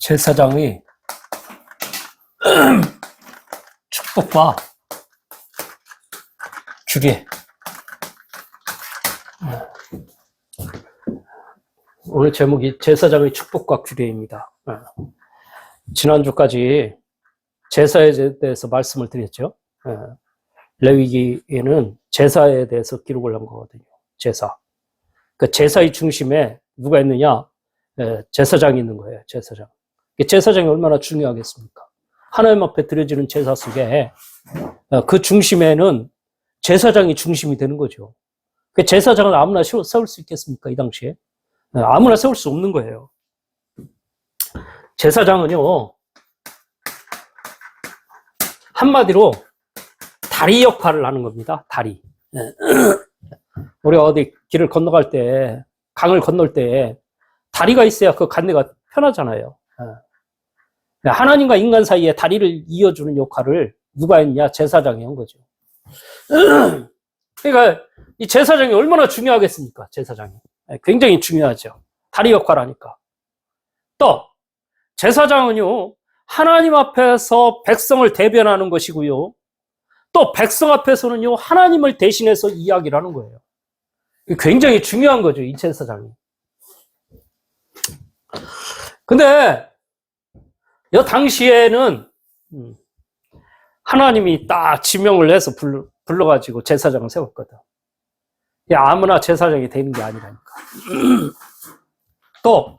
제사장의 축복과 규례. 오늘 제목이 제사장의 축복과 규례입니다. 지난주까지 제사에 대해서 말씀을 드렸죠. 레위기에는 제사에 대해서 기록을 한 거거든요. 제사. 그 제사의 중심에 누가 있느냐? 제사장이 있는 거예요. 제사장. 제사장이 얼마나 중요하겠습니까? 하나님 앞에 드려지는 제사 속에 그 중심에는 제사장이 중심이 되는 거죠. 그 제사장을 아무나 세울 수 있겠습니까? 이 당시에. 아무나 세울 수 없는 거예요. 제사장은요, 한마디로 다리 역할을 하는 겁니다. 다리. 우리가 어디 길을 건너갈 때, 강을 건널 때 다리가 있어야 그 간내가 편하잖아요. 하나님과 인간 사이에 다리를 이어주는 역할을 누가 했냐? 제사장이 한 거죠. 그러니까 이 제사장이 얼마나 중요하겠습니까? 제사장이. 굉장히 중요하죠. 다리 역할을 하니까. 또 제사장은요, 하나님 앞에서 백성을 대변하는 것이고요. 또 백성 앞에서는요, 하나님을 대신해서 이야기를 하는 거예요. 굉장히 중요한 거죠, 이 제사장이. 근데 이 당시에는 하나님이 딱 지명을 해서 불러가지고 제사장을 세웠거든. 아무나 제사장이 되는 게 아니라니까. 또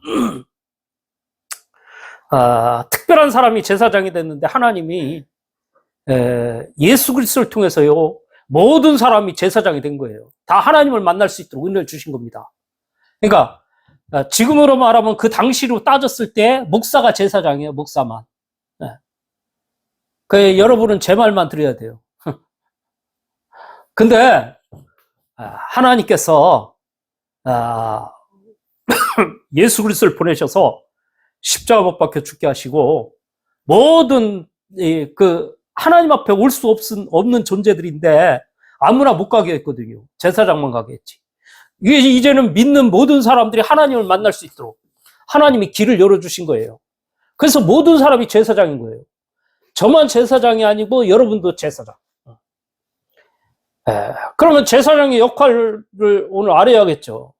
특별한 사람이 제사장이 됐는데 하나님이 예수 그리스도를 통해서요, 모든 사람이 제사장이 된 거예요. 다 하나님을 만날 수 있도록 은혜를 주신 겁니다. 그러니까 지금으로 말하면 그 당시로 따졌을 때 목사가 제사장이에요. 목사만. 여러분은 제 말만 들어야 돼요. 근데 하나님께서 예수 그리스도를 보내셔서 십자가 못 박혀 죽게 하시고 모든 그 하나님 앞에 올 수 없는 존재들인데 아무나 못 가게 했거든요. 제사장만 가게 했지. 이제는 믿는 모든 사람들이 하나님을 만날 수 있도록 하나님이 길을 열어주신 거예요. 그래서 모든 사람이 제사장인 거예요. 저만 제사장이 아니고 여러분도 제사장. 그러면 제사장의 역할을 오늘 알아야겠죠.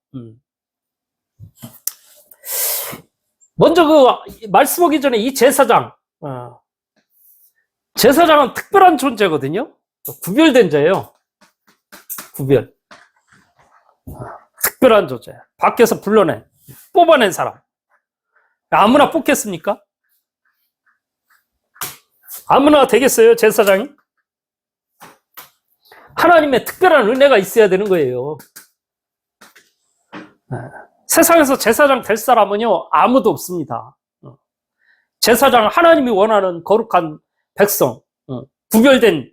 먼저 그 말씀하기 전에 이 제사장은 특별한 존재거든요. 구별된 자예요. 구별. 특별한 존재. 밖에서 뽑아낸 사람. 아무나 뽑겠습니까? 아무나 되겠어요, 제사장이? 하나님의 특별한 은혜가 있어야 되는 거예요. 세상에서 제사장 될 사람은요, 아무도 없습니다. 제사장, 하나님이 원하는 거룩한 백성, 구별된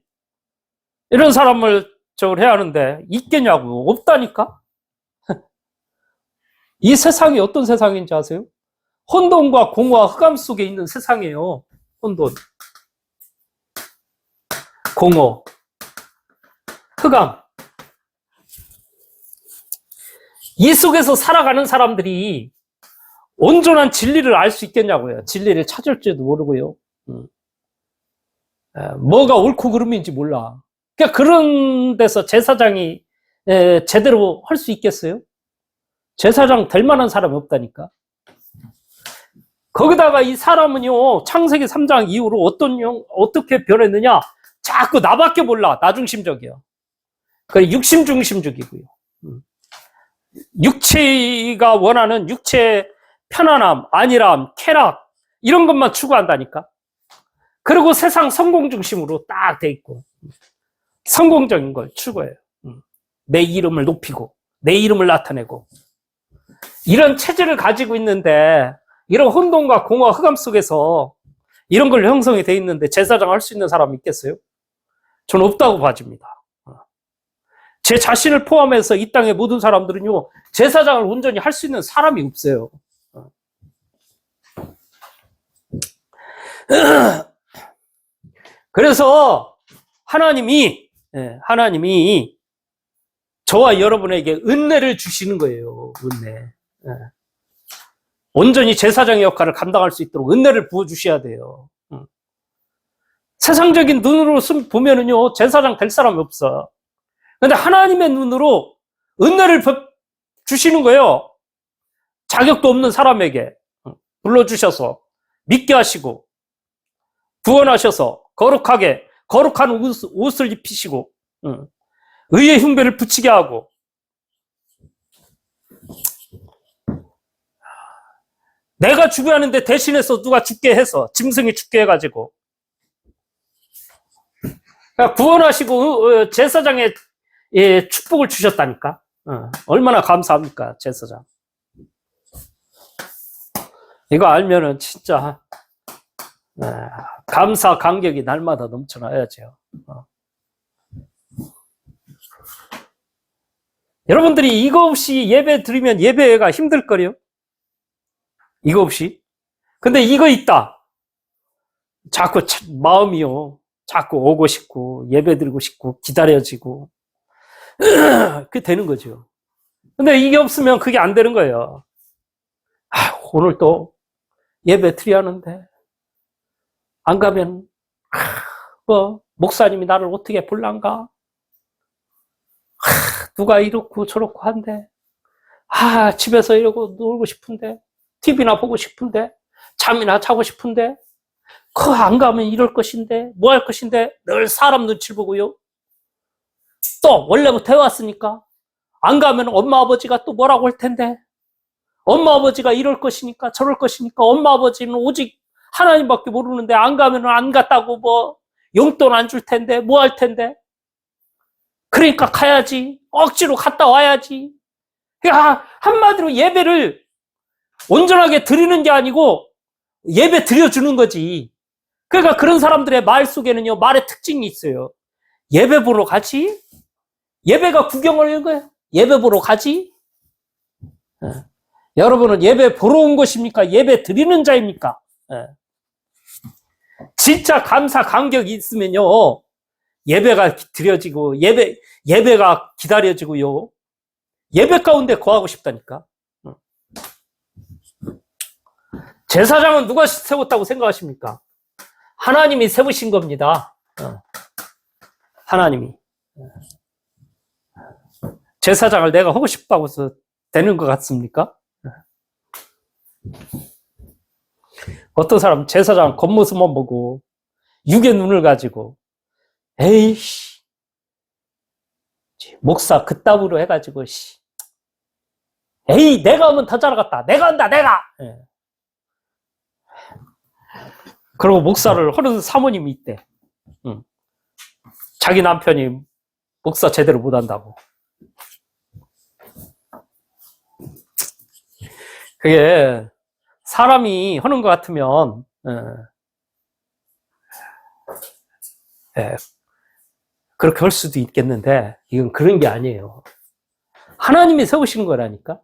이런 사람을 해야 하는데 있겠냐고. 없다니까? 이 세상이 어떤 세상인지 아세요? 혼돈과 공허와 흑암 속에 있는 세상이에요. 혼돈, 공허, 흑암. 이 속에서 살아가는 사람들이 온전한 진리를 알 수 있겠냐고요. 진리를 찾을지도 모르고요. 뭐가 옳고 그름인지 몰라. 그러니까 그런 데서 제사장이 제대로 할 수 있겠어요? 제사장 될 만한 사람이 없다니까. 거기다가 이 사람은요, 창세기 3장 이후로 어떻게 변했느냐? 자꾸 나밖에 몰라. 나중심적이야. 그 육심 중심적이고요. 육체가 원하는 육체의 편안함, 안일함, 쾌락 이런 것만 추구한다니까. 그리고 세상 성공 중심으로 딱 돼 있고 성공적인 걸 추구해요. 내 이름을 높이고 내 이름을 나타내고 이런 체질을 가지고 있는데 이런 혼돈과 공허 흑암 속에서 이런 걸 형성이 돼 있는데 제사장 할 수 있는 사람이 있겠어요? 저는 없다고 봐집니다. 제 자신을 포함해서 이 땅의 모든 사람들은요, 제사장을 온전히 할 수 있는 사람이 없어요. 그래서 하나님이 저와 여러분에게 은혜를 주시는 거예요. 은혜. 온전히 제사장의 역할을 감당할 수 있도록 은혜를 부어주셔야 돼요. 세상적인 눈으로 보면은요, 제사장 될 사람이 없어. 근데 하나님의 눈으로 은혜를 주시는 거예요. 자격도 없는 사람에게 불러주셔서 믿게 하시고 구원하셔서 거룩한 옷을 입히시고 의의 흉배를 붙이게 하고 내가 죽어야 하는데 대신해서 누가 죽게 해서 짐승이 죽게 해가지고 구원하시고 제사장의 축복을 주셨다니까. 얼마나 감사합니까, 제사장. 이거 알면은 진짜 감사 감격이 날마다 넘쳐나야죠. 여러분들이 이거 없이 예배 드리면 예배가 힘들거려. 이거 없이. 근데 이거 있다. 자꾸 마음이요. 자꾸 오고 싶고 예배 드리고 싶고 기다려지고 그게 되는 거죠. 근데 이게 없으면 그게 안 되는 거예요. 오늘 또 예배 드려야 하는데 안 가면 목사님이 나를 어떻게 볼란가? 누가 이렇고 저렇고 한데 집에서 이러고 놀고 싶은데 TV나 보고 싶은데 잠이나 자고 싶은데 안 가면 이럴 것인데 뭐 할 것인데 늘 사람 눈치를 보고요. 또 원래부터 해왔으니까 안 가면 엄마 아버지가 또 뭐라고 할 텐데 엄마 아버지가 이럴 것이니까 저럴 것이니까 엄마 아버지는 오직 하나님밖에 모르는데 안 가면 안 갔다고 뭐 용돈 안 줄 텐데 뭐 할 텐데 그러니까 가야지 억지로 갔다 와야지. 그러니까 한마디로 예배를 온전하게 드리는 게 아니고 예배 드려주는 거지. 그러니까 그런 사람들의 말 속에는요 말의 특징이 있어요. 예배 보러 가지? 예배가 구경을 하는 거예요. 예배 보러 가지? 여러분은 예배 보러 온 것입니까? 예배 드리는 자입니까? 진짜 감사 감격이 있으면요 예배가 드려지고 예배가 기다려지고요 예배 가운데 거하고 싶다니까. 제사장은 누가 세웠다고 생각하십니까? 하나님이 세우신 겁니다. 하나님이. 제사장을 내가 하고 싶다고 해서 되는 것 같습니까? 어떤 사람 제사장 겉모습만 보고 육의 눈을 가지고 에이씨 목사 그따위로 해가지고 에이 내가 하면 더 잘하겠다. 내가 한다 내가. 그리고 목사를 하는 사모님이 있대. 자기 남편이 목사 제대로 못한다고. 그게 사람이 하는 것 같으면 그렇게 할 수도 있겠는데 이건 그런 게 아니에요. 하나님이 세우시는 거라니까.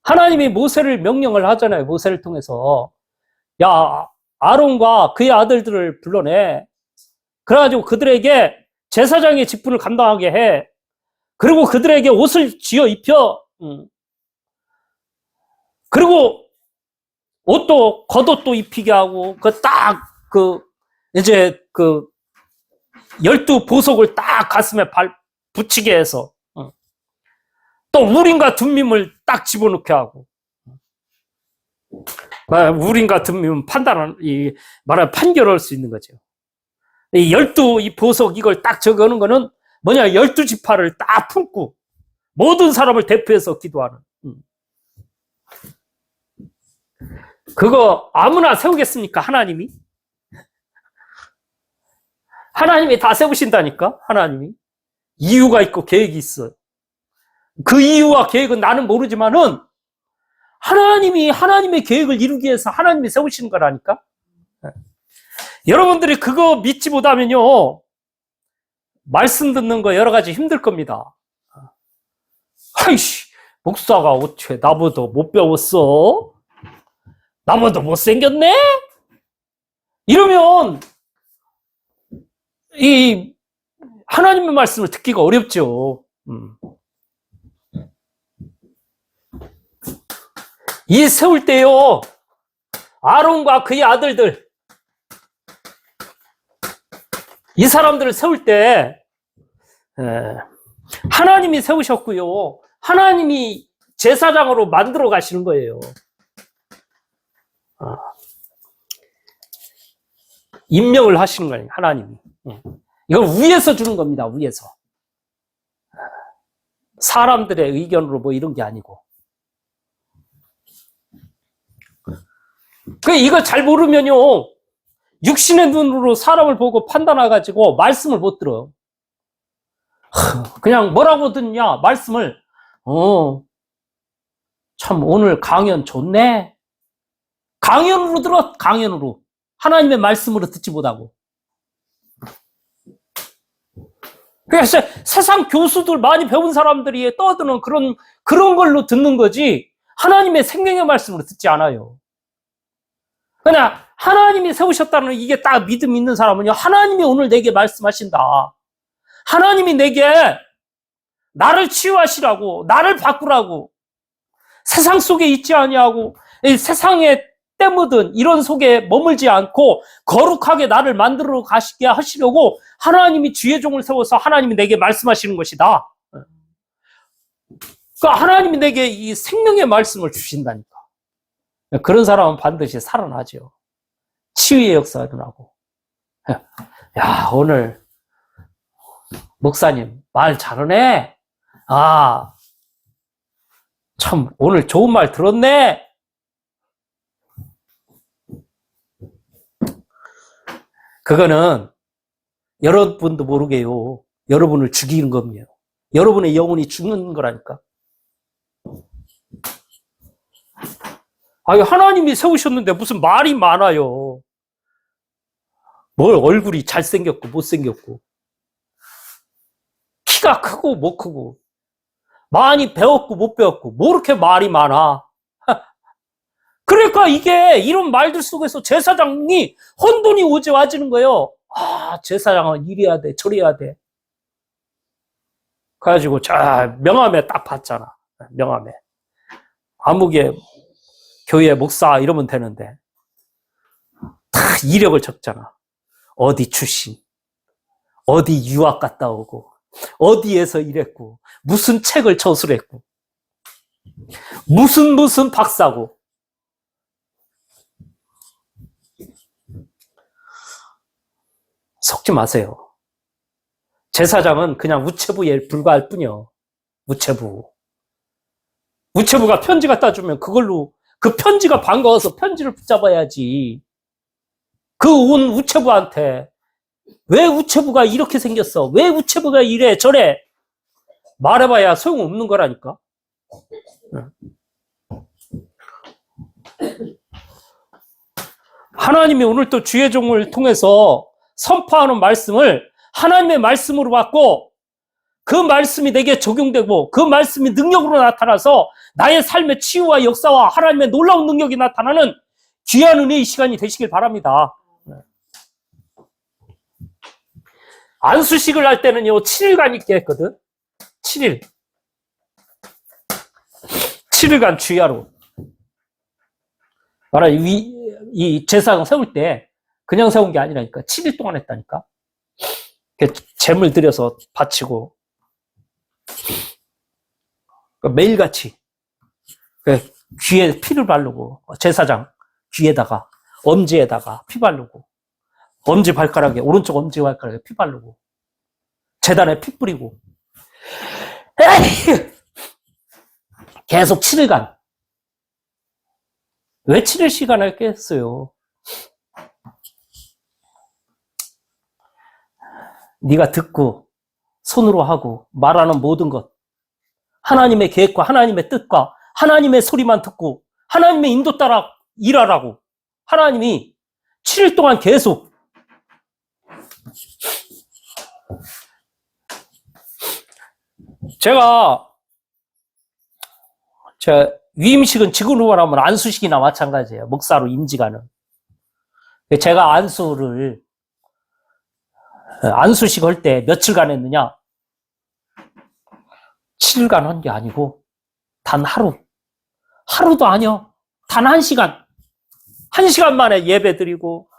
하나님이 모세를 명령을 하잖아요. 모세를 통해서 야 아론과 그의 아들들을 불러내. 그래가지고 그들에게 제사장의 직분을 감당하게 해. 그리고 그들에게 옷을 쥐어 입혀. 그리고 옷도 겉옷도 입히게 하고 이제 12 보석을 딱 가슴에 붙이게 해서 또 우림과 둠밈을 딱 집어넣게 하고. 우림과 둠밈은 말하면 판결할 수 있는 거죠. 이 12 보석 이걸 딱 적어놓은 거는 뭐냐 12지파를 딱 품고 모든 사람을 대표해서 기도하는. 그거 아무나 세우겠습니까? 하나님이? 하나님이 다 세우신다니까? 하나님이. 이유가 있고 계획이 있어. 그 이유와 계획은 나는 모르지만은 하나님이 하나님의 계획을 이루기 위해서 하나님이 세우시는 거라니까? 여러분들이 그거 믿지 못하면요 말씀 듣는 거 여러 가지 힘들 겁니다. 아이씨 목사가 어째 나보다 못 배웠어? 나보다 못생겼네? 이러면 이 하나님의 말씀을 듣기가 어렵죠. 이 세울 때요, 아론과 그의 아들들, 이 사람들을 세울 때 하나님이 세우셨고요, 하나님이 제사장으로 만들어 가시는 거예요. 임명을 하시는 거예요, 하나님이. 이건 위에서 주는 겁니다, 위에서. 사람들의 의견으로 뭐 이런 게 아니고. 이거 잘 모르면요, 육신의 눈으로 사람을 보고 판단해가지고 말씀을 못 들어요. 그냥 뭐라고 듣냐, 말씀을, 참 오늘 강연 좋네. 강연으로 들어, 강연으로. 하나님의 말씀으로 듣지 못하고. 그래서 세상 교수들 많이 배운 사람들이 떠드는 그런 걸로 듣는 거지, 하나님의 생명의 말씀으로 듣지 않아요. 그냥 하나님이 세우셨다는 이게 딱 믿음 있는 사람은요, 하나님이 오늘 내게 말씀하신다. 하나님이 내게 나를 치유하시라고, 나를 바꾸라고, 세상 속에 있지 아니하고 이 세상에 때묻은 이런 속에 머물지 않고 거룩하게 나를 만들어 가시게 하시려고 하나님이 주의 종을 세워서 하나님이 내게 말씀하시는 것이다. 그러니까 하나님이 내게 이 생명의 말씀을 주신다니까. 그런 사람은 반드시 살아나죠. 치유의 역사가 일어나고. 야, 오늘 목사님 말 잘하네. 아, 참 오늘 좋은 말 들었네. 그거는 여러분도 모르게요, 여러분을 죽이는 겁니다. 여러분의 영혼이 죽는 거라니까. 아니, 하나님이 세우셨는데 무슨 말이 많아요. 뭘 얼굴이 잘생겼고 못생겼고, 키가 크고 못 크고, 많이 배웠고 못 배웠고, 뭐 이렇게 말이 많아. 그러니까 이게 이런 말들 속에서 제사장이 혼돈이 와지는 거예요. 아, 제사장은 이래야 돼, 저래야 돼. 그래가지고 자, 명함에 딱 봤잖아. 명함에 아무개 교회 목사 이러면 되는데 다 이력을 적잖아. 어디 출신, 어디 유학 갔다 오고, 어디에서 일했고, 무슨 책을 저술했고, 무슨 박사고. 속지 마세요. 제사장은 그냥 우체부에 불과할 뿐이요. 우체부가 편지 갖다 주면 그걸로, 그 편지가 반가워서 편지를 붙잡아야지. 그 온 우체부한테 왜 우체부가 이렇게 생겼어? 왜 우체부가 이래 저래? 말해봐야 소용없는 거라니까. 하나님이 오늘 또 주의 종을 통해서 선포하는 말씀을 하나님의 말씀으로 받고, 그 말씀이 내게 적용되고 그 말씀이 능력으로 나타나서 나의 삶의 치유와 역사와 하나님의 놀라운 능력이 나타나는 귀한 은혜의 시간이 되시길 바랍니다. 안수식을 할 때는요, 7일간 있게 했거든. 7일간 주야로. 말하, 이 제사장 세울 때 그냥 세운 게 아니라니까. 7일 동안 했다니까. 재물 들여서 바치고. 매일같이. 귀에 피를 바르고, 제사장 귀에다가, 엄지에다가 피 바르고, 엄지 발가락에, 오른쪽 엄지 발가락에 피 바르고, 제단에 피 뿌리고, 계속 7일간. 왜 7일 시간을 깼어요? 네가 듣고 손으로 하고 말하는 모든 것, 하나님의 계획과 하나님의 뜻과 하나님의 소리만 듣고 하나님의 인도 따라 일하라고 하나님이 7일 동안 계속. 제가 위임식은 지금으로 말하면 안수식이나 마찬가지예요. 목사로 임직하는. 제가 안수식 할 때 며칠간 했느냐? 7일간 한 게 아니고 단 하루도 아니야. 단 1시간 만에 예배 드리고,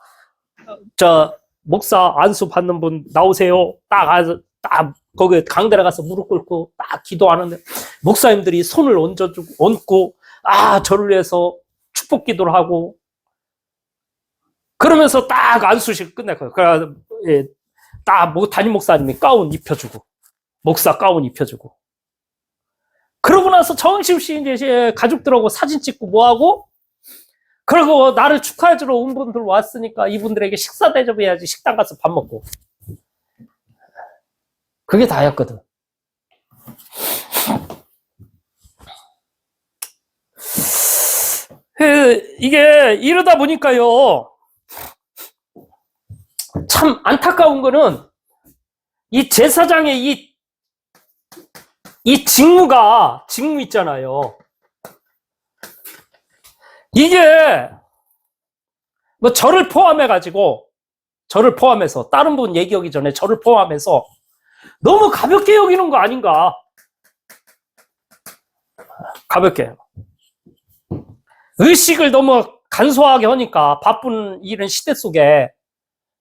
목사 안수 받는 분 나오세요. 딱 거기 강단에 가서 무릎 꿇고 딱 기도하는데, 목사님들이 손을 얹고, 저를 위해서 축복 기도를 하고, 그러면서 딱 안수식 끝내고요. 그래서, 담임 목사님이 가운 입혀주고, 목사 가운 입혀주고. 그러고 나서 정신없이 이제 가족들하고 사진 찍고 뭐하고, 그리고 나를 축하해주러 온 분들 왔으니까 이분들에게 식사 대접해야지. 식당 가서 밥 먹고. 그게 다였거든. 이게 이러다 보니까요, 참 안타까운 거는 이 제사장의 이 직무 있잖아요. 이게 뭐 저를 포함해서 다른 분 얘기하기 전에 저를 포함해서 너무 가볍게 여기는 거 아닌가. 가볍게. 의식을 너무 간소하게 하니까, 바쁜 이런 시대 속에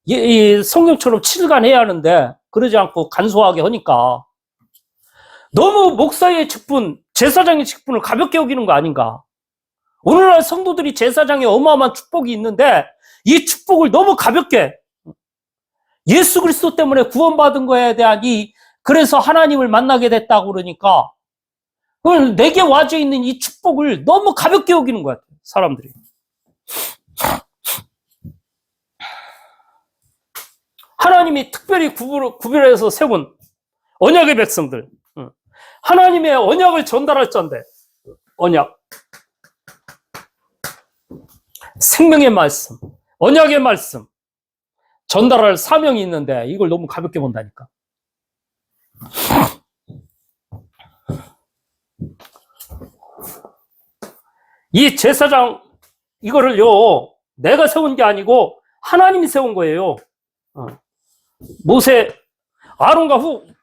이 성경처럼 7간 해야 하는데 그러지 않고 간소하게 하니까 너무 목사의 직분, 제사장의 직분을 가볍게 여기는 거 아닌가. 오늘날 성도들이 제사장의 어마어마한 축복이 있는데 이 축복을 너무 가볍게, 예수 그리스도 때문에 구원받은 거에 대한 그래서 하나님을 만나게 됐다고 그러니까 그걸 내게 와져 있는 이 축복을 너무 가볍게 여기는 것 같아요, 사람들이. 하나님이 특별히 구별해서 세운 언약의 백성들, 하나님의 언약을 전달할 자인데, 언약, 생명의 말씀, 언약의 말씀 전달할 사명이 있는데 이걸 너무 가볍게 본다니까. 이 제사장 이거를요, 내가 세운 게 아니고 하나님이 세운 거예요. 모세,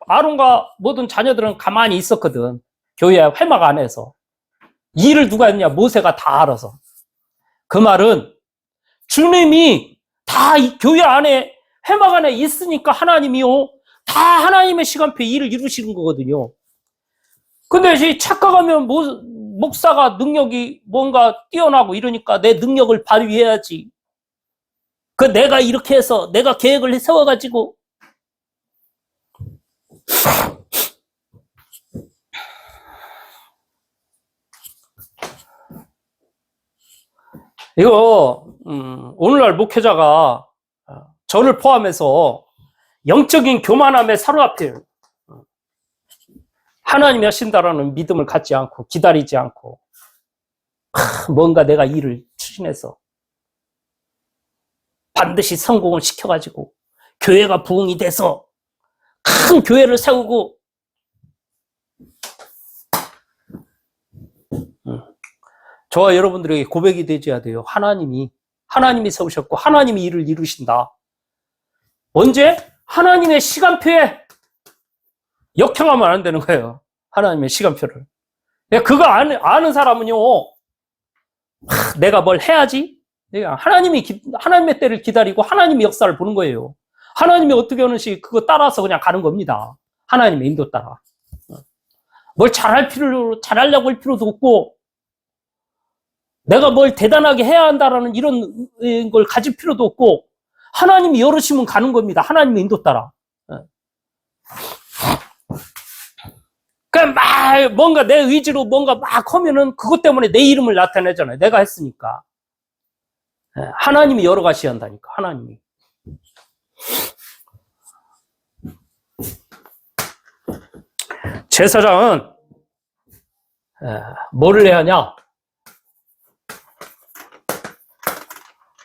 아론과 모든 자녀들은 가만히 있었거든. 교회 회막 안에서. 일을 누가 했냐? 모세가 다 알아서. 그 말은 주님이 다 이 교회 안에, 회막 안에 있으니까 하나님이요, 다 하나님의 시간표에 일을 이루시는 거거든요. 근데 착각하면 목사가 능력이 뭔가 뛰어나고 이러니까 내 능력을 발휘해야지. 내가 이렇게 해서 내가 계획을 세워가지고. 이거 오늘날 목회자가 저를 포함해서 영적인 교만함에 사로잡힌, 하나님이 하신다라는 믿음을 갖지 않고 기다리지 않고 뭔가 내가 일을 추진해서 반드시 성공을 시켜가지고 교회가 부흥이 돼서 큰 교회를 세우고, 저와 여러분들에게 고백이 되어야 돼요. 하나님이 세우셨고 하나님이 일을 이루신다. 언제? 하나님의 시간표에 역행하면 안 되는 거예요. 하나님의 시간표를. 그거 아는 사람은요, 내가 뭘 해야지? 하나님의 때를 기다리고 하나님의 역사를 보는 거예요. 하나님이 어떻게 하는지 그거 따라서 그냥 가는 겁니다. 하나님의 인도 따라. 뭘 잘하려고 할 필요도 없고, 내가 뭘 대단하게 해야 한다라는 이런 걸 가질 필요도 없고, 하나님이 열으시면 가는 겁니다. 하나님의 인도 따라. 그러니까 뭔가 내 의지로 뭔가 막 하면은 그것 때문에 내 이름을 나타내잖아요. 내가 했으니까. 하나님이 열어가셔야 한다니까, 하나님이. 제사장은 뭐를 해야 하냐?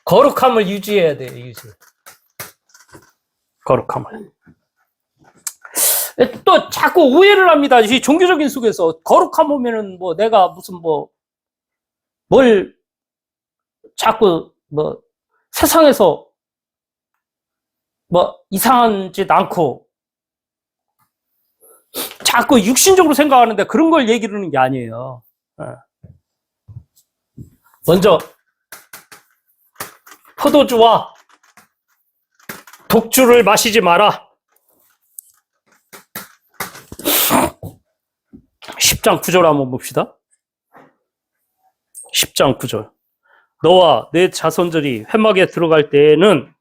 거룩함을 유지해야 돼요, 거룩함을. 또 자꾸 오해를 합니다. 이 종교적인 속에서 거룩함 보면은 내가 무슨 뭘 자꾸 세상에서 이상한 짓 않고 자꾸 육신적으로 생각하는데 그런 걸 얘기를 하는 게 아니에요. 먼저 포도주와 독주를 마시지 마라. 10장 9절 한번 봅시다. 10장 9절. 너와 내 자손들이 회막에 들어갈 때에는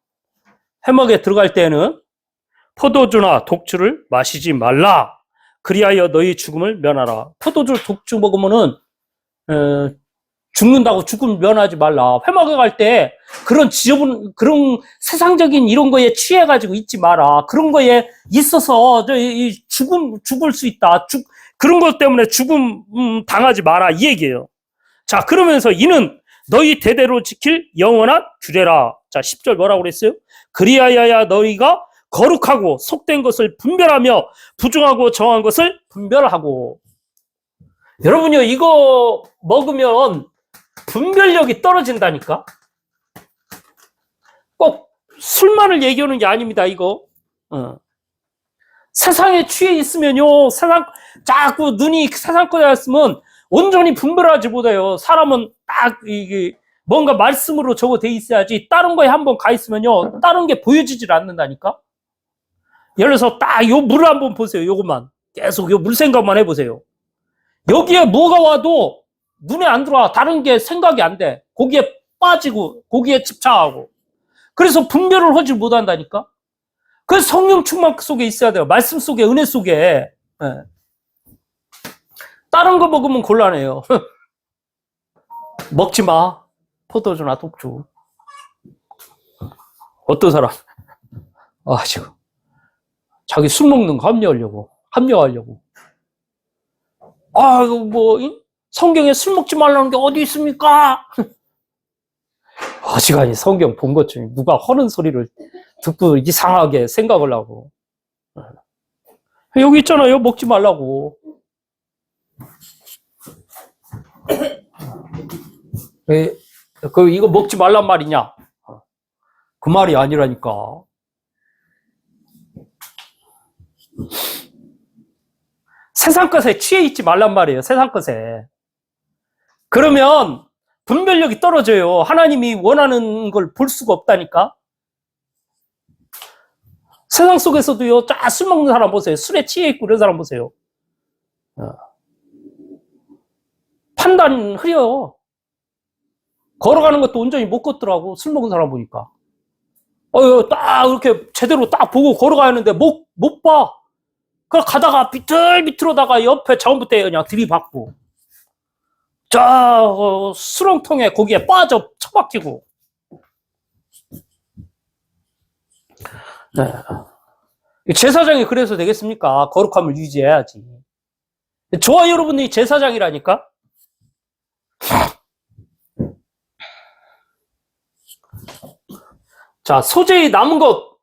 포도주나 독주를 마시지 말라. 그리하여 너희 죽음을 면하라. 포도주, 독주 먹으면은 죽는다고 죽음 면하지 말라. 회막에 갈 때 그런 그런 세상적인 이런 거에 취해가지고 있지 마라. 그런 거에 있어서 죽을 수 있다. 그런 것 때문에 죽음 당하지 마라. 이 얘기예요. 자, 그러면서 이는 너희 대대로 지킬 영원한 규례라. 자, 10절 뭐라고 그랬어요? 그리하여야 너희가 거룩하고 속된 것을 분별하며 부정하고 정한 것을 분별하고. 여러분요, 이거 먹으면 분별력이 떨어진다니까? 꼭 술만을 얘기하는 게 아닙니다, 이거. 세상에 취해 있으면요, 자꾸 눈이 세상 거였으면 온전히 분별하지 못해요. 사람은 딱 이게 뭔가 말씀으로 저거 돼 있어야지 다른 거에 한번 가 있으면요, 다른 게 보여지질 않는다니까? 예를 들어서 딱 요 물을 한번 보세요. 요것만. 계속 요 물 생각만 해보세요. 여기에 뭐가 와도 눈에 안 들어와. 다른 게 생각이 안 돼. 거기에 빠지고, 거기에 집착하고. 그래서 분별을 하지 못한다니까? 그래서 성령 충만 속에 있어야 돼요. 말씀 속에, 은혜 속에. 네. 다른 거 먹으면 곤란해요. 먹지 마. 포도주나 독주. 어떤 사람? 지금. 자기 술 먹는 거 합류하려고. 성경에 술 먹지 말라는 게 어디 있습니까? 어지간히 성경 본 것 중에 누가 허는 소리를 듣고 이상하게 생각을 하고. 여기 있잖아요. 먹지 말라고. 이거 먹지 말란 말이냐? 그 말이 아니라니까. 세상 것에 취해 있지 말란 말이에요. 세상 것에. 그러면 분별력이 떨어져요. 하나님이 원하는 걸 볼 수가 없다니까. 세상 속에서도요, 술 먹는 사람 보세요. 술에 취해 있고 이런 사람 보세요. 판단 흐려. 걸어가는 것도 온전히 못 걷더라고. 술 먹은 사람 보니까. 딱 이렇게 제대로 딱 보고 걸어가는데 못 봐. 그래 가다가 비틀비틀하다가 옆에 처음부터 그냥 들이받고 수렁통에 거기에 빠져 처박히고. 네. 제사장이 그래서 되겠습니까? 거룩함을 유지해야지. 저와 여러분이 제사장이라니까. 자, 소재의 남은 것,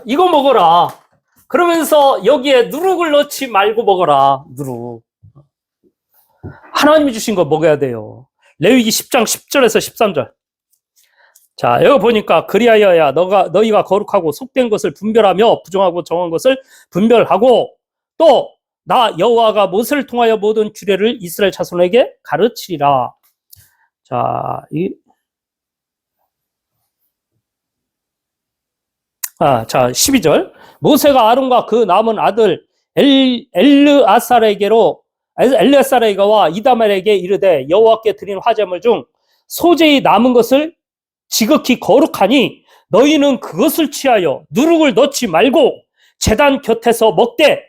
이거 먹어라. 그러면서 여기에 누룩을 넣지 말고 먹어라. 누룩. 하나님이 주신 거 먹어야 돼요. 레위기 10장 10절에서 13절. 자, 여기 보니까 그리하여야 너희가 거룩하고 속된 것을 분별하며 부정하고 정한 것을 분별하고 또 나 여호와가 모세를 통하여 모든 규례를 이스라엘 자손에게 가르치리라. 자, 12절. 모세가 아론과 그 남은 아들 엘르아사르에게와 이다말에게 이르되 여호와께 드린 화제물 중 소재의 남은 것을 지극히 거룩하니 너희는 그것을 취하여 누룩을 넣지 말고 제단 곁에서 먹되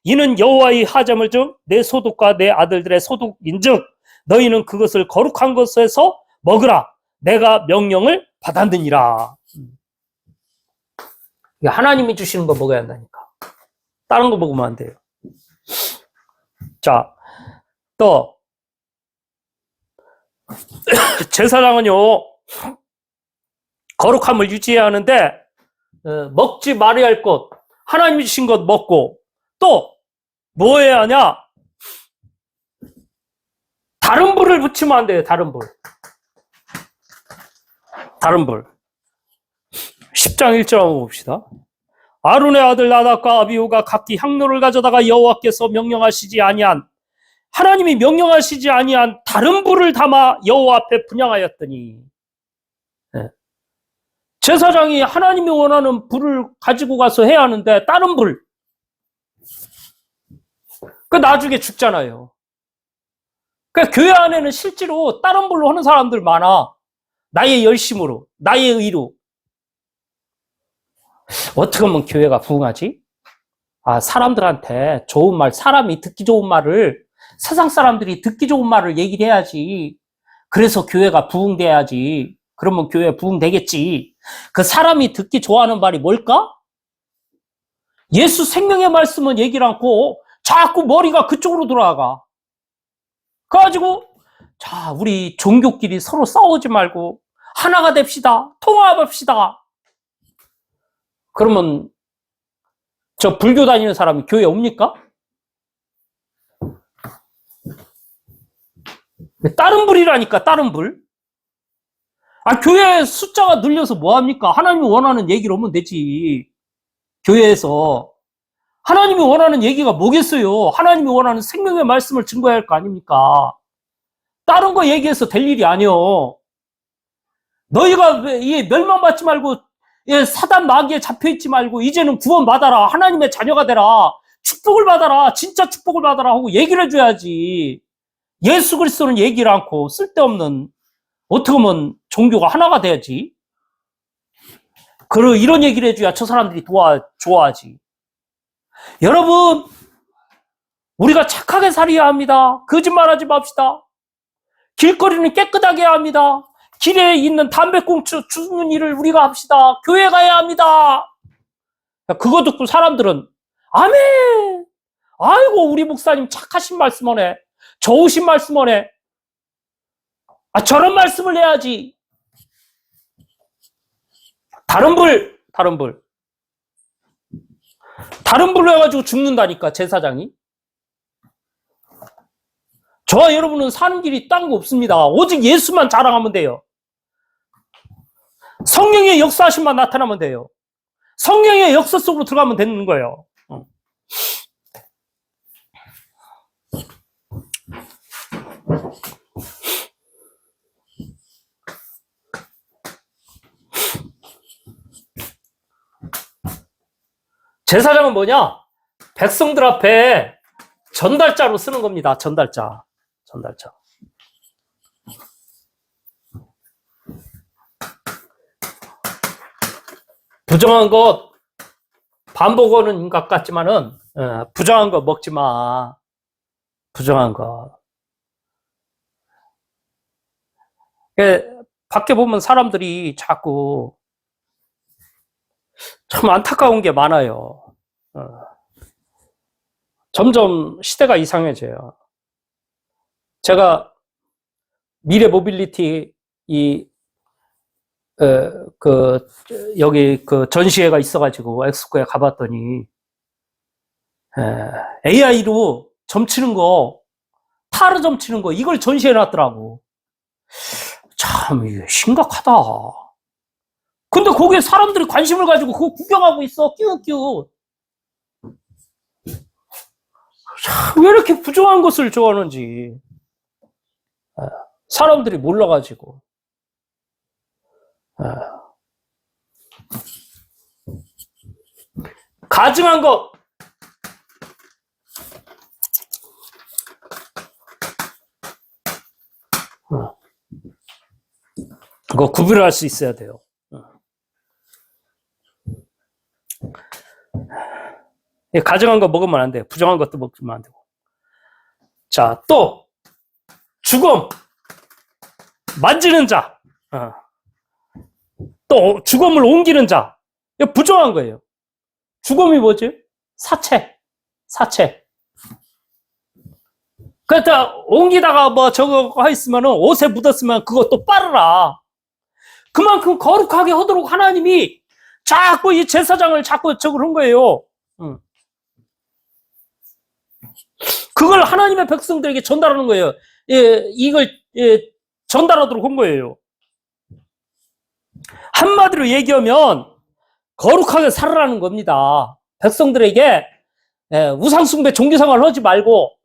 이는 여호와의 화제물 중 내 소득과 내 아들들의 소득인즉 너희는 그것을 거룩한 것에서 먹으라. 내가 명령을 받았느니라. 하나님이 주시는 거 먹어야 한다니까. 다른 거 먹으면 안 돼요. 자, 또 제사장은요 거룩함을 유지해야 하는데 먹지 말아야 할 것, 하나님이 주신 것 먹고 또 뭐 해야 하냐? 다른 불을 붙이면 안 돼요. 다른 불. 10장 1절 한번 봅시다. 아론의 아들 나답과 아비후가 각기 향로를 가져다가 여호와께서 명령하시지 아니한, 하나님이 명령하시지 아니한 다른 불을 담아 여호와 앞에 분향하였더니, 제사장이 하나님이 원하는 불을 가지고 가서 해야 하는데 다른 불, 그 나중에 죽잖아요. 그러니까 교회 안에는 실제로 다른 불로 하는 사람들 많아. 나의 열심으로, 나의 의로. 어떻게 하면 교회가 부흥하지? 사람들한테 좋은 말, 사람이 듣기 좋은 말을, 세상 사람들이 듣기 좋은 말을 얘기를 해야지. 그래서 교회가 부흥돼야지. 그러면 교회 부흥되겠지. 그 사람이 듣기 좋아하는 말이 뭘까? 예수 생명의 말씀은 얘기를 않고 자꾸 머리가 그쪽으로 돌아가. 그래가지고 자, 우리 종교끼리 서로 싸우지 말고 하나가 됩시다. 통합합시다. 그러면 저 불교 다니는 사람이 교회 옵니까? 다른 불이라니까, 다른 불. 교회 숫자가 늘려서 뭐합니까? 하나님이 원하는 얘기를 하면 되지. 교회에서. 하나님이 원하는 얘기가 뭐겠어요? 하나님이 원하는 생명의 말씀을 증거해야 할 거 아닙니까? 다른 거 얘기해서 될 일이 아니요. 너희가 멸망받지 말고 사단 마귀에 잡혀있지 말고 이제는 구원받아라. 하나님의 자녀가 되라. 축복을 받아라. 진짜 축복을 받아라 하고 얘기를 해줘야지. 예수 그리스도는 얘기를 않고 쓸데없는, 어떻게 하면 종교가 하나가 돼야지. 이런 얘기를 해줘야 저 사람들이 좋아하지. 여러분, 우리가 착하게 살아야 합니다. 거짓말하지 맙시다. 길거리는 깨끗하게 해야 합니다. 길에 있는 담배꽁초 주는 일을 우리가 합시다. 교회 가야 합니다. 그거 듣고 사람들은 아멘. 아이고, 우리 목사님 착하신 말씀하네. 좋으신 말씀하네. 저런 말씀을 해야지. 다른 불. 다른 불로 해가지고 죽는다니까, 제사장이. 저와 여러분은 사는 길이 딴 거 없습니다. 오직 예수만 자랑하면 돼요. 성령의 역사하심만 나타나면 돼요. 성령의 역사 속으로 들어가면 되는 거예요. 제사장은 뭐냐? 백성들 앞에 전달자로 쓰는 겁니다. 전달자. 부정한 것, 반복하는 것 같지만은, 부정한 거 먹지 마. 부정한 거. 밖에 보면 사람들이 자꾸 참 안타까운 게 많아요. 점점 시대가 이상해져요. 제가 미래 모빌리티 여기 전시회가 있어가지고 엑스코에 가봤더니 AI로 점치는 거, 타르 점치는 거, 이걸 전시해 놨더라고. 참 이게 심각하다. 근데 거기에 사람들이 관심을 가지고 그거 구경하고 있어. 끼우끼우. 왜 이렇게 부정한 것을 좋아하는지 사람들이 몰라가지고. 가증한 것, 그거 구별할 수 있어야 돼요. 가증한 거 먹으면 안 돼요. 부정한 것도 먹으면 안 되고. 자, 또 죽음, 만지는 자, 또 죽음을 옮기는 자, 이거 부정한 거예요. 죽음이 뭐지? 사체. 그러니까 옮기다가 뭐 저거 있으면 옷에 묻었으면 그것도 빨아라. 그만큼 거룩하게 하도록 하나님이 자꾸 이 제사장을 자꾸 저걸 한 거예요. 그걸 하나님의 백성들에게 전달하는 거예요. 이걸 전달하도록 한 거예요. 한마디로 얘기하면 거룩하게 살아라는 겁니다. 백성들에게 우상숭배 종교생활을 하지 말고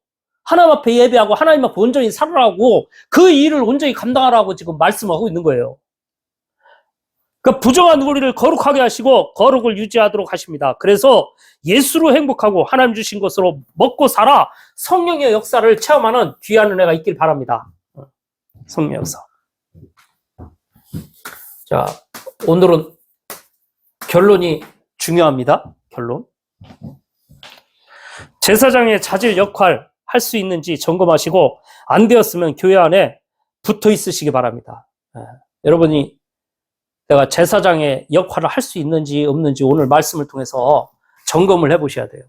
하나님 앞에 예배하고 하나님 앞에 온전히 살아라고 그 일을 온전히 감당하라고 지금 말씀하고 있는 거예요. 그러니까 부정한 우리를 거룩하게 하시고 거룩을 유지하도록 하십니다. 그래서 예수로 행복하고 하나님 주신 것으로 먹고 살아 성령의 역사를 체험하는 귀한 은혜가 있길 바랍니다. 성령 역사. 자, 오늘은 결론이 중요합니다. 결론. 제사장의 자질 역할 할 수 있는지 점검하시고 안 되었으면 교회 안에 붙어 있으시기 바랍니다. 여러분이 내가 제사장의 역할을 할 수 있는지 없는지 오늘 말씀을 통해서 점검을 해보셔야 돼요.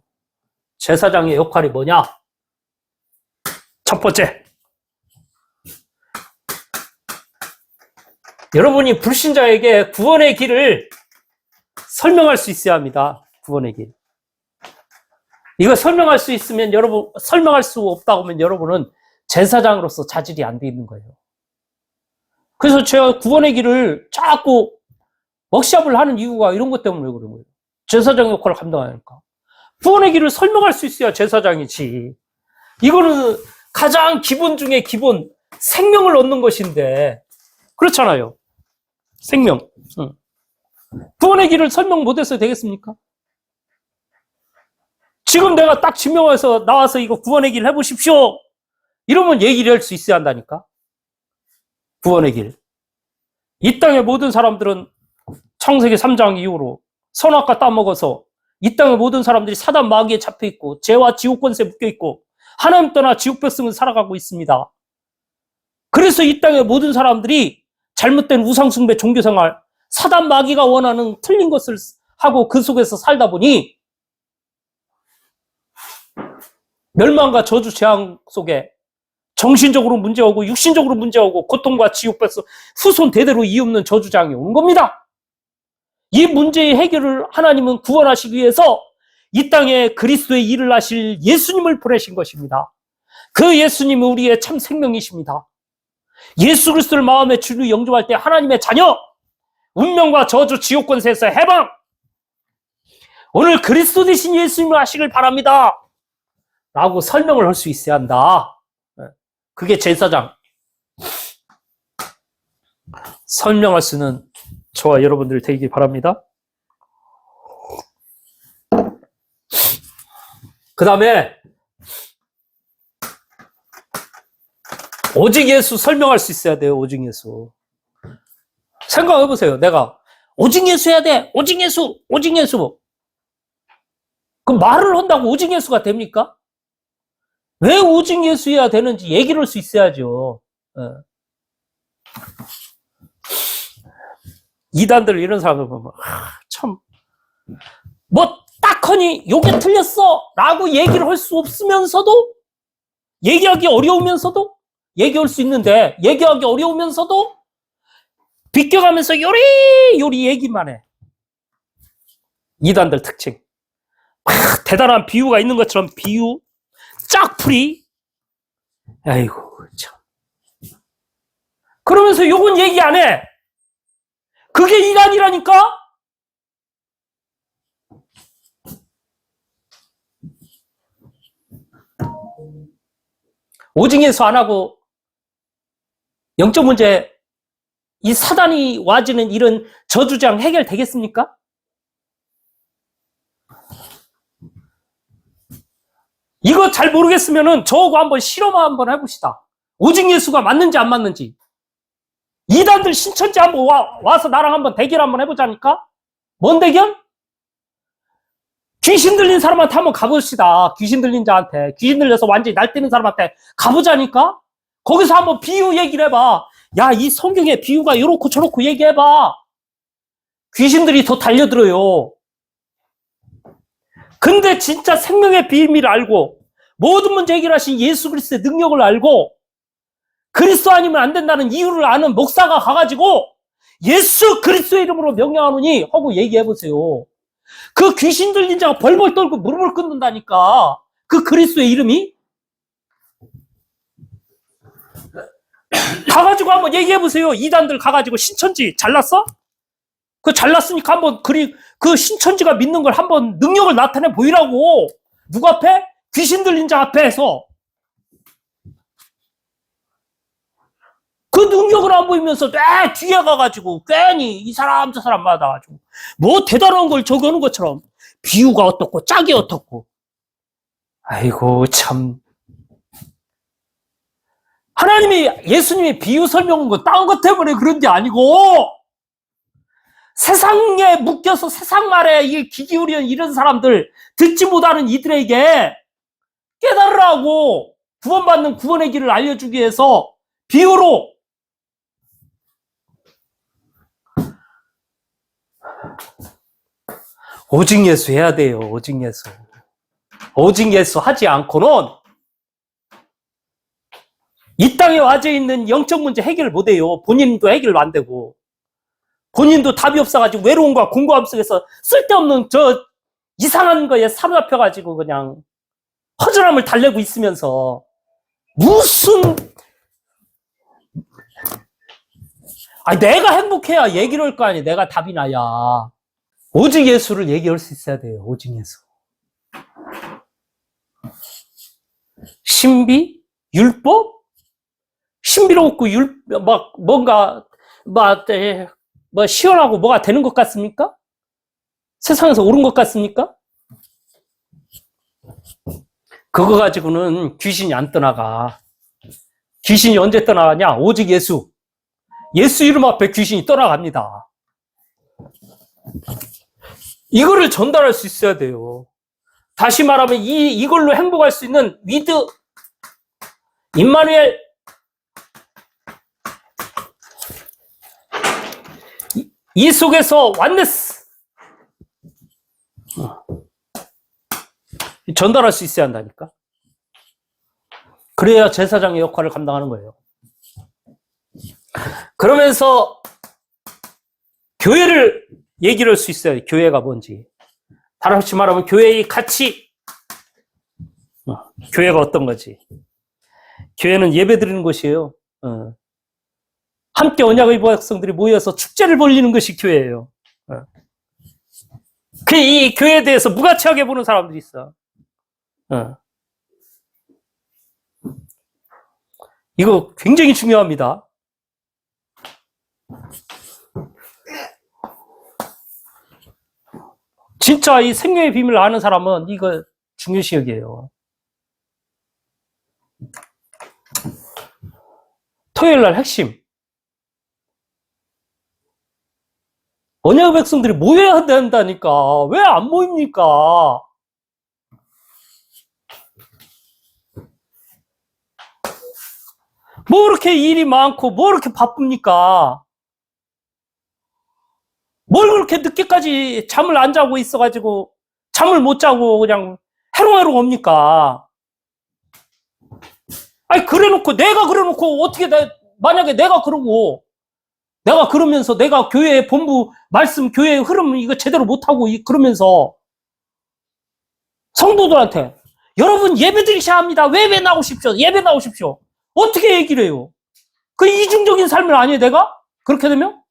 제사장의 역할이 뭐냐? 첫 번째, 여러분이 불신자에게 구원의 길을 설명할 수 있어야 합니다. 구원의 길. 이거 설명할 수 있으면 여러분, 설명할 수 없다고 하면 여러분은 제사장으로서 자질이 안 돼 있는 거예요. 그래서 제가 구원의 길을 자꾸 워크숍을 하는 이유가 이런 것 때문에 그런 거예요. 제사장 역할을 감당하니까. 구원의 길을 설명할 수 있어야 제사장이지. 이거는 가장 기본 중에 기본, 생명을 얻는 것인데, 그렇잖아요. 생명. 구원의 길을 설명 못해서 되겠습니까? 지금 내가 딱 지명해서 나와서 이거 구원의 길 해보십시오. 이러면 얘기를 할 수 있어야 한다니까. 구원의 길. 이 땅의 모든 사람들은 창세기 3장 이후로 선악과 따먹어서 이 땅의 모든 사람들이 사단 마귀에 잡혀있고 죄와 지옥 권세에 묶여있고 하나님 떠나 지옥 백성을 살아가고 있습니다. 그래서 이 땅의 모든 사람들이 잘못된 우상숭배 종교생활, 사단 마귀가 원하는 틀린 것을 하고 그 속에서 살다 보니 멸망과 저주 재앙 속에 정신적으로 문제오고 육신적으로 문제오고 고통과 지옥 백성 후손 대대로 이없는 저주장이 오는 겁니다. 이 문제의 해결을 하나님은 구원하시기 위해서 이 땅에 그리스도의 일을 하실 예수님을 보내신 것입니다. 그 예수님은 우리의 참 생명이십니다. 예수 그리스도를 마음의 주로 영접할 때 하나님의 자녀, 운명과 저주 지옥 권세에서 해방, 오늘 그리스도 되신 예수님을 하시길 바랍니다 라고 설명을 할 수 있어야 한다. 그게 제사장. 설명할 수 있는 저와 여러분들이 되기 바랍니다. 그 다음에 오직 예수 설명할 수 있어야 돼요. 오직 예수. 생각해 보세요. 내가 오직 예수 해야 돼. 오직 예수, 오직 예수. 그럼 말을 한다고 오직 예수가 됩니까? 왜 오직 예수여야 되는지 얘기를 할 수 있어야죠. 이단들 이런 사람들 보면 참 뭐 딱하니 요게 틀렸어 라고 얘기를 할 수 없으면서도 얘기하기 어려우면서도 얘기할 수 있는데 얘기하기 어려우면서도 비껴가면서 요리 얘기만 해. 이단들 특징. 대단한 비유가 있는 것처럼 비유, 짝풀이. 아이고 참. 그러면서 요건 얘기 안 해. 그게 이단이라니까? 오직 예수 안 하고 영적 문제, 이 사단이 와지는 이런 저주장 해결되겠습니까? 이거 잘 모르겠으면은 저하고 한번 실험 한번 해봅시다. 오직 예수가 맞는지 안 맞는지. 이단들 신천지 한번 와서 나랑 한번 대결 한번 해보자니까? 뭔 대결? 귀신 들린 사람한테 한번 가봅시다. 귀신 들린 자한테. 귀신 들려서 완전히 날뛰는 사람한테 가보자니까? 거기서 한번 비유 얘기를 해봐. 야, 이 성경에 비유가 요렇고 저렇고 얘기해봐. 귀신들이 더 달려들어요. 근데 진짜 생명의 비밀을 알고 모든 문제 해결하신 예수 그리스도의 능력을 알고 그리스도 아니면 안 된다는 이유를 아는 목사가 가가지고 예수 그리스도의 이름으로 명령하노니 하고 얘기해보세요. 그 귀신 들린 자가 벌벌 떨고 무릎을 꿇는다니까. 그 그리스도의 이름이. 가가지고 한번 얘기해보세요. 이단들 가가지고 신천지 잘났어? 그 잘났으니까 한번 그 신천지가 믿는 걸 한번 능력을 나타내 보이라고. 누구 앞에? 귀신 들린 자 앞에서. 그 능력을 안 보이면서 뒤에 가가지고 괜히 이 사람 저 사람 받아가지고 뭐 대단한 걸 적어놓은 것처럼 비유가 어떻고 짝이 어떻고. 아이고 참. 예수님이 비유 설명한 거 딴 것 때문에 그런 게 아니고 세상에 묶여서 세상 말에 귀 기울이는 이런 사람들, 듣지 못하는 이들에게 깨달으라고 구원받는 구원의 길을 알려주기 위해서 비유로. 오직 예수 해야 돼요. 오직 예수. 오직 예수 하지 않고는 이 땅에 와져 있는 영적 문제 해결을 못해요. 본인도 해결 안 되고 본인도 답이 없어가지고 외로움과 공고함 속에서 쓸데없는 저 이상한 거에 사로잡혀가지고 그냥 허전함을 달래고 있으면서 무슨 내가 행복해야 얘기를 할 거 아니야. 내가 답이 나야. 오직 예수를 얘기할 수 있어야 돼요. 오직 예수. 신비? 율법? 신비롭고 뭔가 시원하고 뭐가 되는 것 같습니까? 세상에서 옳은 것 같습니까? 그거 가지고는 귀신이 안 떠나가. 귀신이 언제 떠나가냐? 오직 예수. 예수 이름 앞에 귀신이 떠나갑니다. 이거를 전달할 수 있어야 돼요. 다시 말하면 이걸로 행복할 수 있는 위드 임마누엘, 이 속에서 완네스 전달할 수 있어야 한다니까. 그래야 제사장의 역할을 감당하는 거예요. 그러면서 교회를 얘기를 할 수 있어요. 교회가 뭔지. 다시 말하면 교회의 가치. 교회가 어떤 거지. 교회는 예배 드리는 곳이에요. 함께 언약의 백성들이 모여서 축제를 벌리는 것이 교회예요. 이 교회에 대해서 무가치하게 보는 사람들이 있어. 이거 굉장히 중요합니다. 진짜 이 생명의 비밀을 아는 사람은 이거 중요시 여겨요. 토요일 날 핵심. 언약의 백성들이 모여야 된다니까. 왜 안 모입니까? 뭐 그렇게 일이 많고 뭐 그렇게 바쁩니까? 뭘 그렇게 늦게까지 잠을 안 자고 있어가지고 잠을 못 자고 그냥 해롱해롱 옵니까? 그래놓고 내가 그래놓고 어떻게 만약에 내가 그러고 내가 그러면서 내가 교회의 본부 말씀 교회의 흐름 이거 제대로 못하고 그러면서 성도들한테 여러분 예배 드리셔야 합니다. 예배 나오십시오. 예배 나오십시오. 어떻게 얘기를 해요? 그 이중적인 삶을 아니에요 내가? 그렇게 되면?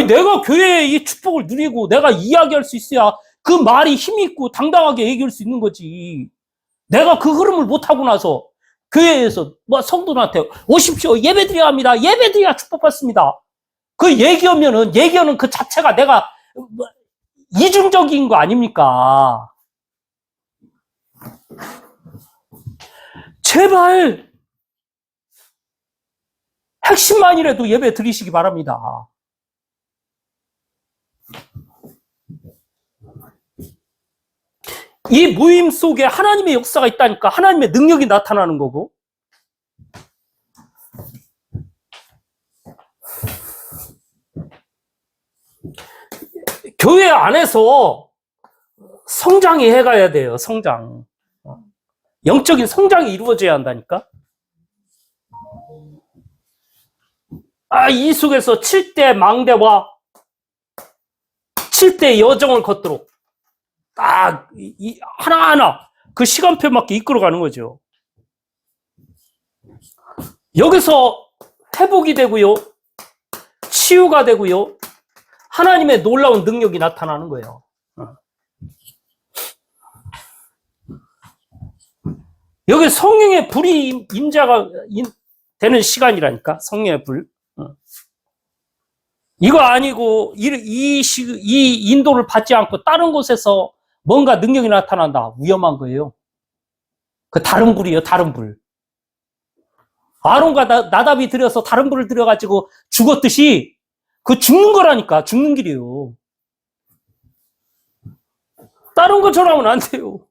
내가 교회의 이 축복을 누리고 내가 이야기할 수 있어야 그 말이 힘이 있고 당당하게 얘기할 수 있는 거지. 내가 그 흐름을 못하고 나서 교회에서 성도들한테 오십시오. 예배 드려야 합니다. 예배 드려야 축복받습니다. 그 얘기하는 그 자체가 내가 이중적인 거 아닙니까? 제발 핵심만이라도 예배 드리시기 바랍니다. 이 모임 속에 하나님의 역사가 있다니까. 하나님의 능력이 나타나는 거고. 교회 안에서 성장이 해가야 돼요. 성장. 영적인 성장이 이루어져야 한다니까. 이 속에서 7대 망대와 7대 여정을 걷도록 딱 하나하나 그 시간표에 맞게 이끌어가는 거죠. 여기서 회복이 되고요. 치유가 되고요. 하나님의 놀라운 능력이 나타나는 거예요. 여기 성령의 불이 임자가 되는 시간이라니까. 성령의 불. 이거 아니고 이 인도를 받지 않고 다른 곳에서 뭔가 능력이 나타난다. 위험한 거예요. 그 다른 불이에요. 다른 불. 아론과 나답이 들여서 다른 불을 들여가지고 죽었듯이 그 죽는 거라니까. 죽는 길이에요. 다른 것처럼 하면 안 돼요.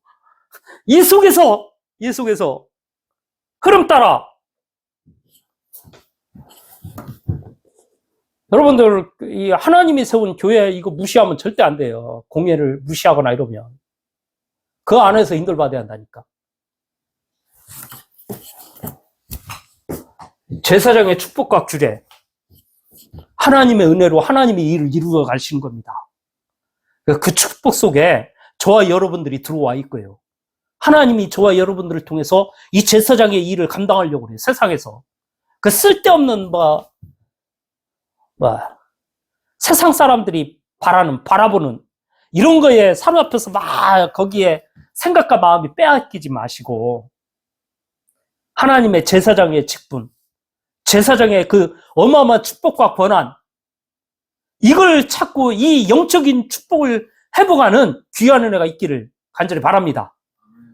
이 속에서 흐름 따라. 여러분들, 이 하나님이 세운 교회 이거 무시하면 절대 안 돼요. 공예를 무시하거나 이러면. 그 안에서 인도받아야 한다니까. 제사장의 축복과 규례. 하나님의 은혜로 하나님의 일을 이루어 가시는 겁니다. 그 축복 속에 저와 여러분들이 들어와 있고요. 하나님이 저와 여러분들을 통해서 이 제사장의 일을 감당하려고 그래요. 세상에서. 그 쓸데없는 세상 사람들이 바라보는 이런 거에 사로잡혀서 막 거기에 생각과 마음이 빼앗기지 마시고 하나님의 제사장의 직분, 제사장의 그 어마어마한 축복과 권한, 이걸 찾고 이 영적인 축복을 회복하는 귀한 은혜가 있기를 간절히 바랍니다.